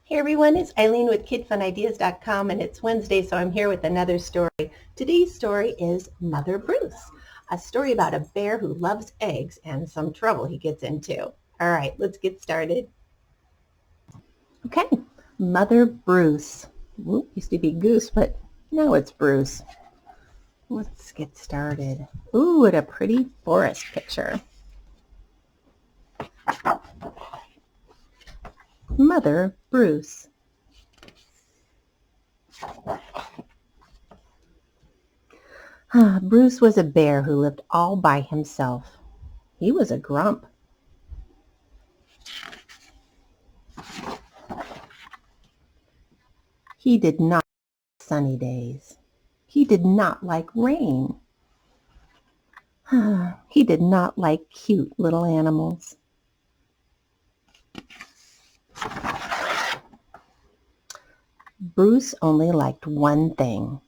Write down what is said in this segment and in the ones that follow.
Hey everyone, it's Eileen with Kidfunideas.com and it's Wednesday, so I'm here with another story. Today's story is Mother Bruce, a story about a bear who loves eggs and some trouble he gets into. All right, let's get started. Okay, Mother Bruce. Ooh, used to be Goose, but now it's Bruce. Let's get started. Ooh, what a pretty forest picture. Mother Bruce. Bruce was a bear who lived all by himself. He was a grump. He did not like sunny days. He did not like rain. He did not like cute little animals. Bruce only liked one thing,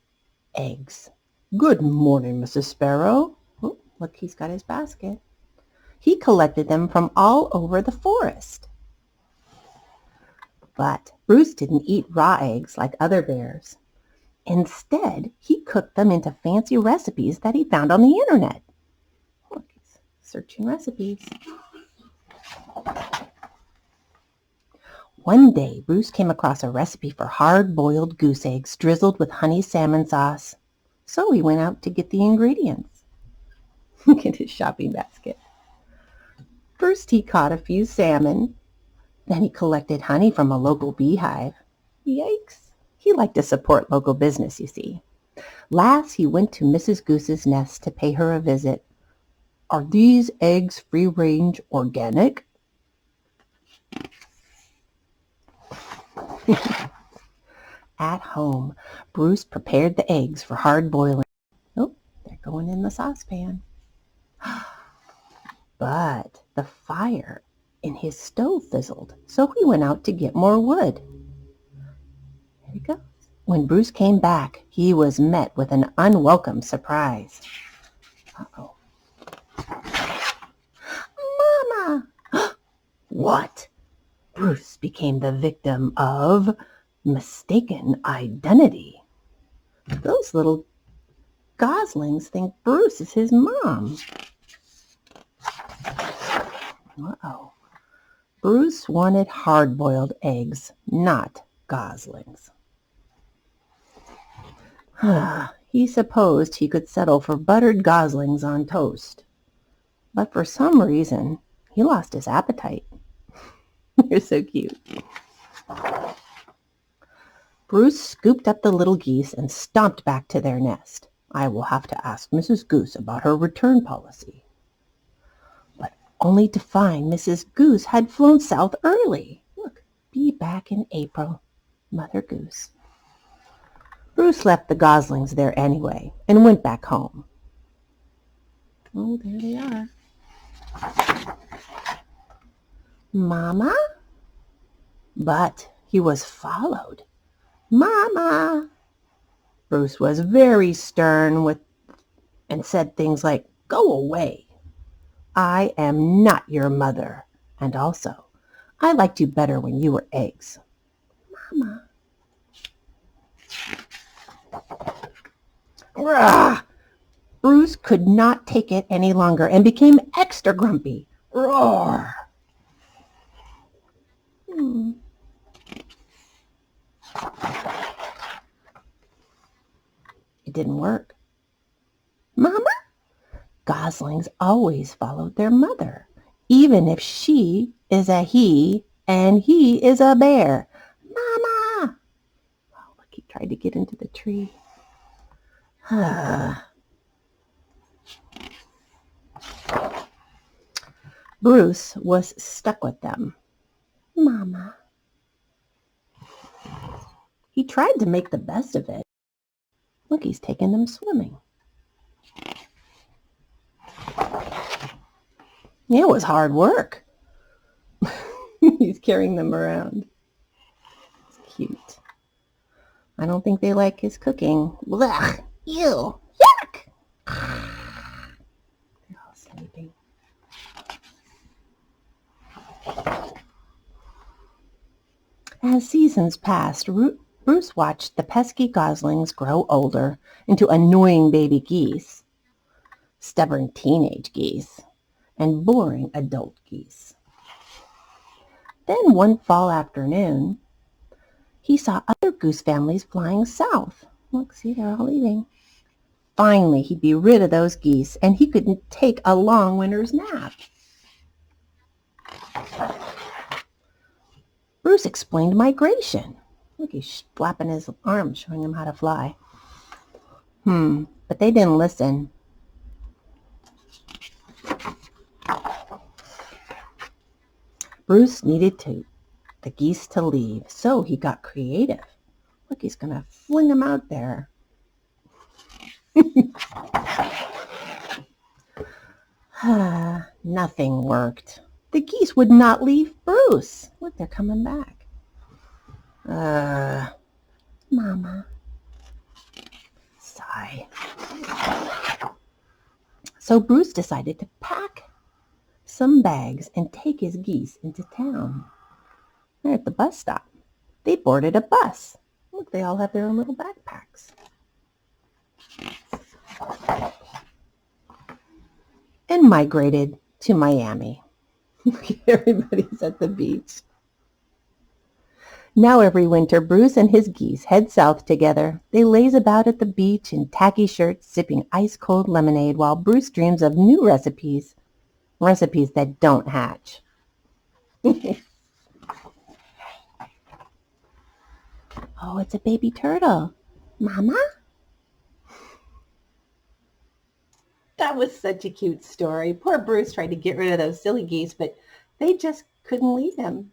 eggs. Good morning, Mrs. Sparrow. Oh, look, he's got his basket. He collected them from all over the forest. But Bruce didn't eat raw eggs like other bears. Instead, he cooked them into fancy recipes that he found on the internet. Look, he's searching recipes. One day, Bruce came across a recipe for hard-boiled goose eggs drizzled with honey salmon sauce. So he went out to get the ingredients. Look at his shopping basket. First, he caught a few salmon. Then he collected honey from a local beehive. Yikes! He liked to support local business, you see. Last, he went to Mrs. Goose's nest to pay her a visit. Are these eggs free-range organic? At home, Bruce prepared the eggs for hard boiling. Oh, they're going in the saucepan. But the fire in his stove fizzled, so he went out to get more wood. There he goes. When Bruce came back, he was met with an unwelcome surprise. Uh-oh. Mama! What? Bruce became the victim of mistaken identity. Those little goslings think Bruce is his mom. Uh-oh. Bruce wanted hard-boiled eggs, not goslings. He supposed he could settle for buttered goslings on toast. But for some reason, he lost his appetite. You're so cute. Bruce scooped up the little geese and stomped back to their nest. I will have to ask Mrs. Goose about her return policy. But only to find Mrs. Goose had flown south early. Look, be back in April, Mother Goose. Bruce left the goslings there anyway and went back home. Oh, there they are. Mama? But he was followed. Mama! Bruce was very stern and said things like, Go away. I am not your mother. And also, I liked you better when you were eggs. Mama. Rah! Bruce could not take it any longer and became extra grumpy. Roar! It didn't work. Mama? Goslings always followed their mother, even if she is a he and he is a bear. Mama! Oh, look, he tried to get into the tree. Bruce was stuck with them. Mama. He tried to make the best of it. Look, he's taking them swimming. It was hard work. He's carrying them around. It's cute. I don't think they like his cooking. Blech! Ew! Yuck! They're all sleeping. As seasons passed, Bruce watched the pesky goslings grow older into annoying baby geese, stubborn teenage geese, and boring adult geese. Then one fall afternoon, he saw other goose families flying south. Look, see, they're all leaving. Finally, he'd be rid of those geese, and he could take a long winter's nap. Bruce explained migration. Look, he's flapping his arms, showing him how to fly. But they didn't listen. Bruce needed the geese to leave, so he got creative. Look, he's going to fling them out there. Nothing worked. The geese would not leave Bruce. Look, they're coming back. Mama. Sigh. So Bruce decided to pack some bags and take his geese into town. They're at the bus stop. They boarded a bus. Look, they all have their own little backpacks. And migrated to Miami. Everybody's at the beach. Now every winter, Bruce and his geese head south together. They laze about at the beach in tacky shirts, sipping ice-cold lemonade, while Bruce dreams of new recipes that don't hatch. Oh, it's a baby turtle. Mama? That was such a cute story. Poor Bruce tried to get rid of those silly geese, but they just couldn't leave him.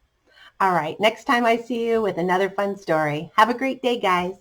All right, next time I see you with another fun story. Have a great day, guys.